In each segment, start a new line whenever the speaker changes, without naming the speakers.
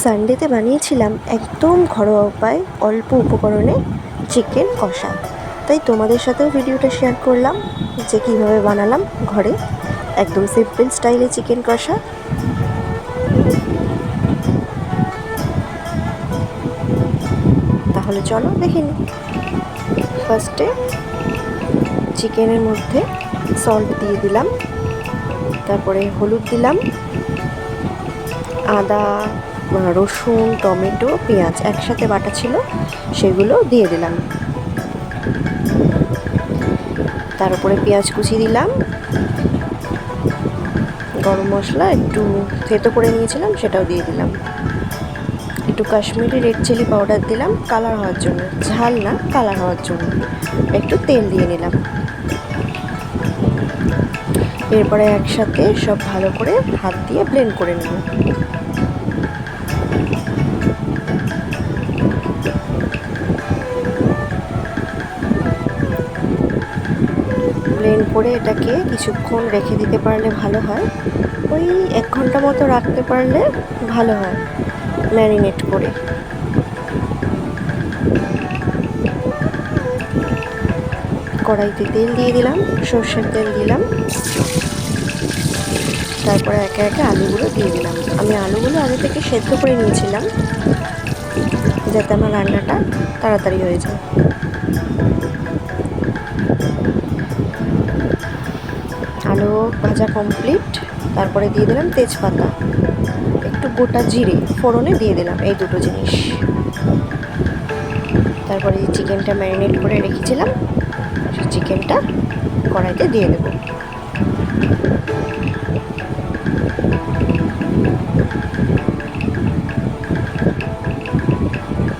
সানডেতে বানিয়েছিলাম একদম ঘরোয়া উপায় অল্প উপকরণে চিকেন কষা। তাই তোমাদের সাথেও ভিডিওটা শেয়ার করলাম যে কীভাবে বানালাম ঘরে একদম সিম্পল স্টাইলে চিকেন কষা। তাহলে চলো দেখে নিই। ফার্স্টে চিকেনের মধ্যে সল্ট দিয়ে দিলাম, তারপরে হলুদ দিলাম, আদা, রসুন, টমেটো, পেঁয়াজ একসাথে বাটা ছিল সেগুলো দিয়ে দিলাম। তার উপরে পেঁয়াজ কুচি দিলাম, গরম মশলা একটু থেতো করে নিয়েছিলাম সেটাও দিয়ে দিলাম, একটু কাশ্মীরি রেড চিলি পাউডার দিলাম কালার হওয়ার জন্য, ঝাল না কালার হওয়ার জন্য। একটু তেল দিয়ে নিলাম। এরপরে একসাথে সব ভালো করে হাত দিয়ে ব্লেন্ড করে নেব। ব্লেন্ড করে এটাকে কিছুক্ষণ রেখে দিতে পারলে ভালো হয়। ওই 1 ঘন্টা মতো রাখতে পারলে ভালো হয় ম্যারিনেট করে। কড়াইতে তেল দিয়ে দিলাম, সর্ষের তেল দিলাম, তারপরে একে একে আলুগুলো দিয়ে দিলাম। আমি আলুগুলো আগে থেকে সেদ্ধ করে নিয়েছিলাম যাতে আমার রান্নাটা তাড়াতাড়ি হয়ে যায়। আলু ভাজা কমপ্লিট। তারপরে দিয়ে দিলাম তেজপাতা, একটু গোটা জিরে ফোড়নে দিয়ে দিলাম, এই দুটো জিনিস। তারপরে এই চিকেনটা ম্যারিনেট করে রেখেছিলাম সেই চিকেনটা কড়াইতে দিয়ে দেব।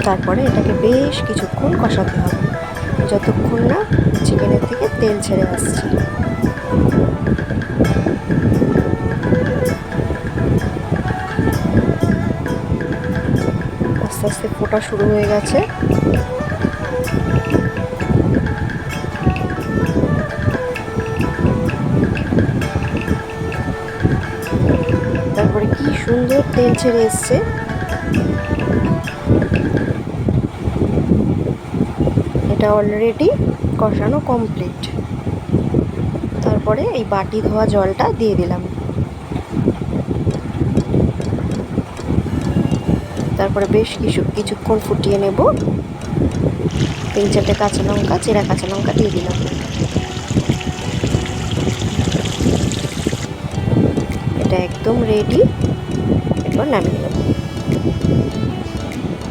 তারপরে এটাকে বেশ কিছুক্ষণ কষাতে হবে, যতক্ষণ না চিকেনের থেকে তেল ছেড়ে আসছে। আস্তে আস্তে ফোটা শুরু হয়ে গেছে। তারপরে কি সুন্দর তেল ছেড়ে এসছে। এটা অলরেডি কষানো কমপ্লিট। তারপরে এই বাটি ধোয়া জলটা দিয়ে দিলাম। তারপরে বেশ কিছুক্ষণ ফুটিয়ে নেব। 3-4টে কাঁচা লঙ্কা, চেরা কাঁচা লঙ্কা দিয়ে দিলাম। এটা একদম রেডি। এরপর নামিয়ে নেব।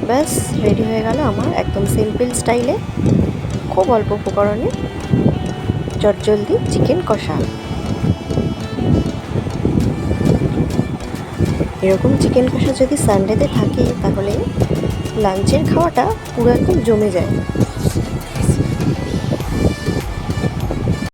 ব্যাস রেডি হয়ে গেল আমার একদম সিম্পল স্টাইলে খুব অল্প উপকরণে চটজলদি চিকেন কষা। এরকম চিকেন কষা যদি সানডেতে থাকে তাহলে লাঞ্চের খাওয়াটা পুরো একদম জমে যায়।